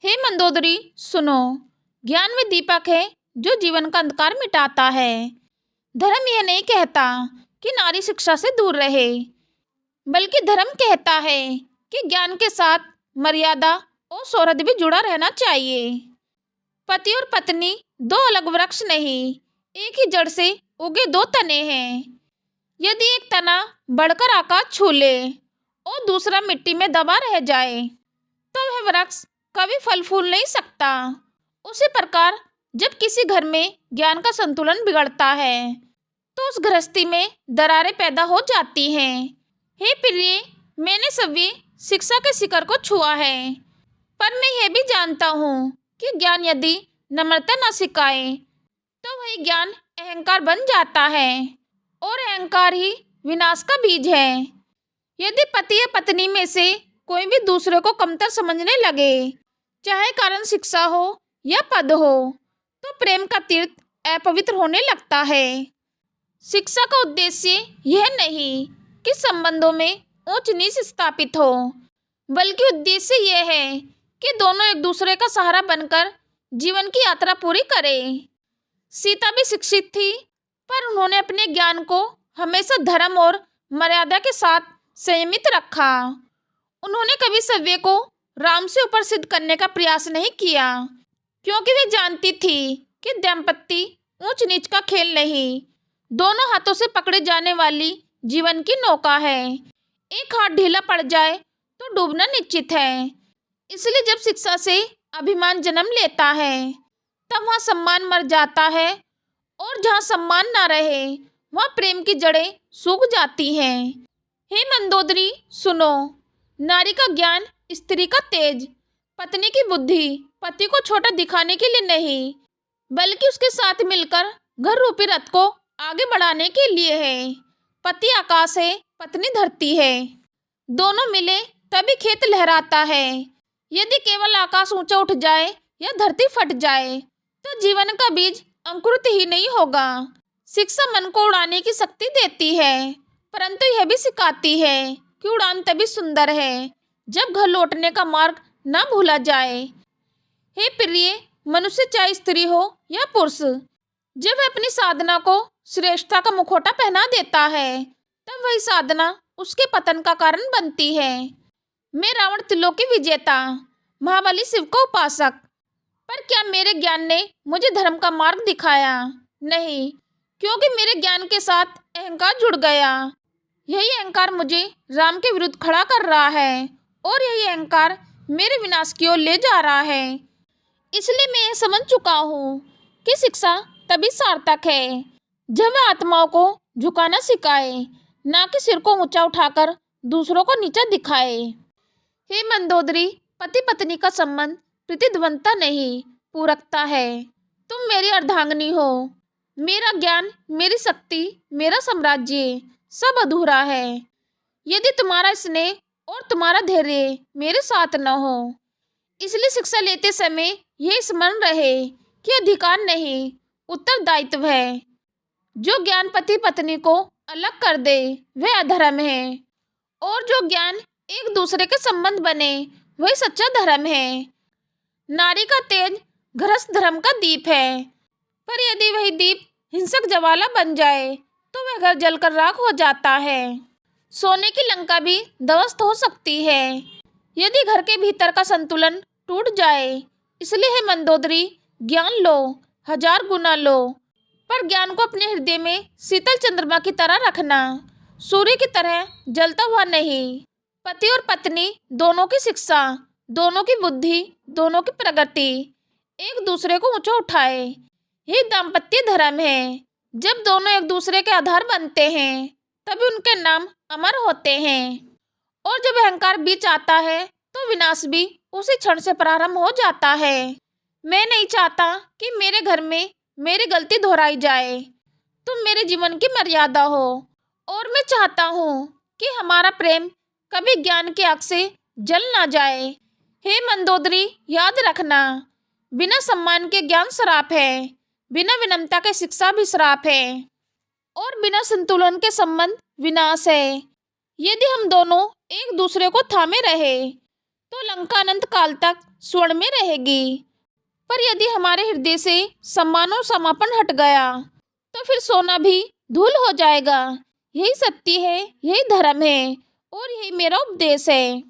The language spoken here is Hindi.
हे मंदोदरी सुनो, ज्ञान में दीपक है जो जीवन का अंधकार मिटाता है। धर्म यह नहीं कहता कि नारी शिक्षा से दूर रहे, बल्कि धर्म कहता है कि ज्ञान के साथ मर्यादा और सौहार्द भी जुड़ा रहना चाहिए। पति और पत्नी दो अलग वृक्ष नहीं, एक ही जड़ से उगे दो तने हैं। यदि एक तना बढ़कर आकाश छू ले और दूसरा मिट्टी में दबा रह जाए तो वह वृक्ष कभी फल फूल नहीं सकता। उसी प्रकार जब किसी घर में ज्ञान का संतुलन बिगड़ता है तो उस गृहस्थी में दरारें पैदा हो जाती हैं। हे प्रिय, मैंने सभी शिक्षा के शिखर को छुआ है, पर मैं यह भी जानता हूँ कि ज्ञान यदि नम्रता न सिखाए तो वही ज्ञान अहंकार बन जाता है, और अहंकार ही विनाश का बीज है। यदि पति या पत्नी में से कोई भी दूसरे को कमतर समझने लगे, चाहे कारण शिक्षा हो या पद हो, तो प्रेम का तीर्थ अपवित्र होने लगता है। शिक्षा का उद्देश्य यह नहीं कि संबंधों में ऊंच नीच स्थापित हो, बल्कि उद्देश्य यह है कि दोनों एक दूसरे का सहारा बनकर जीवन की यात्रा पूरी करें। सीता भी शिक्षित थी, पर उन्होंने अपने ज्ञान को हमेशा धर्म और मर्यादा के साथ संयमित रखा। उन्होंने कभी सव्य को राम से ऊपर सिद्ध करने का प्रयास नहीं किया, क्योंकि वे जानती थी कि दाम्पत्य ऊंच नीच का खेल नहीं, दोनों हाथों से पकड़े जाने वाली जीवन की नौका है। एक हाथ ढीला पड़ जाए तो डूबना निश्चित है। इसलिए जब शिक्षा से अभिमान जन्म लेता है, तब वहाँ सम्मान मर जाता है, और जहाँ सम्मान ना रहे वहाँ प्रेम की जड़ें सूख जाती हैं। हे मंदोदरी सुनो, नारी का ज्ञान, स्त्री का तेज, पत्नी की बुद्धि पति को छोटा दिखाने के लिए नहीं, बल्कि उसके साथ मिलकर घर रूपी रथ को आगे बढ़ाने के लिए है। पति आकाश है, पत्नी धरती है, दोनों मिले तभी खेत लहराता है। यदि केवल आकाश ऊंचा उठ जाए या धरती फट जाए तो जीवन का बीज अंकुरित ही नहीं होगा। शिक्षा मन को उड़ाने की शक्ति देती है, परंतु यह भी सिखाती है कि उड़ान तभी सुंदर है जब घर लौटने का मार्ग न भूला जाए। हे प्रिय, मनुष्य चाहे स्त्री हो या पुरुष, जब वह अपनी साधना को श्रेष्ठता का मुखौटा पहना देता है, तब वही साधना उसके पतन का कारण बनती है। मैं रावण त्रिलोकी विजेता, महाबली शिव का उपासक, पर क्या मेरे ज्ञान ने मुझे धर्म का मार्ग दिखाया? नहीं, क्योंकि मेरे ज्ञान के साथ अहंकार जुड़ गया। यही अहंकार मुझे राम के विरुद्ध खड़ा कर रहा है, और यही अहंकार मेरे विनाश की ओर ले जा रहा है। इसलिए मैं यह समझ चुका हूँ कि शिक्षा तभी सार्थक है जब वह आत्माओं को झुकाना सिखाए, ना कि सिर को ऊंचा उठाकर दूसरों को नीचा दिखाए। हे मंदोदरी, पति पत्नी का संबंध प्रतिद्वंदता नहीं, पूरकता है। तुम मेरी अर्धांगिनी हो। मेरा ज्ञान, मेरी शक्ति, मेरा साम्राज्य सब अधूरा है यदि तुम्हारा स्नेह और तुम्हारा धैर्य मेरे साथ न हो। इसलिए शिक्षा लेते समय यह स्मरण रहे कि अधिकार नहीं, उत्तरदायित्व है। जो ज्ञान पति पत्नी को अलग कर दे वह अधर्म है, और जो ज्ञान एक दूसरे के संबंध बने वही सच्चा धर्म है। नारी का तेज गृहस्थ धर्म का दीप है, पर यदि वही दीप हिंसक ज्वाला बन जाए तो वह घर जलकर राख हो जाता है। सोने की लंका भी ध्वस्त हो सकती है यदि घर के भीतर का संतुलन टूट जाए। इसलिए है मंदोदरी, ज्ञान लो, 1000 गुना लो, पर ज्ञान को अपने हृदय में शीतल चंद्रमा की तरह रखना, सूर्य की तरह जलता हुआ नहीं। पति और पत्नी दोनों की शिक्षा, दोनों की बुद्धि, दोनों की प्रगति एक दूसरे को ऊंचा उठाए। यही दाम्पत्य धर्म है। जब दोनों एक दूसरे के आधार बनते हैं तभी उनके नाम अमर होते हैं, और जब अहंकार बीच आता है तो विनाश भी उसी क्षण से प्रारंभ हो जाता है। मैं नहीं चाहता कि मेरे घर में मेरी गलती दोहराई जाए। तुम मेरे जीवन की मर्यादा हो, और मैं चाहता हूँ कि हमारा प्रेम कभी ज्ञान की आग से जल ना जाए। हे मंदोदरी, याद रखना, बिना सम्मान के ज्ञान श्राप है, बिना विनम्रता के शिक्षा भी श्राप है, और बिना संतुलन के संबंध विनाश है। यदि हम दोनों एक दूसरे को थामे रहे तो लंका अनंत काल तक स्वर्ण में रहेगी। पर यदि हमारे हृदय से सम्मान और समापन हट गया तो फिर सोना भी धूल हो जाएगा। यही सत्य है, यही धर्म है और यही मेरा उपदेश है।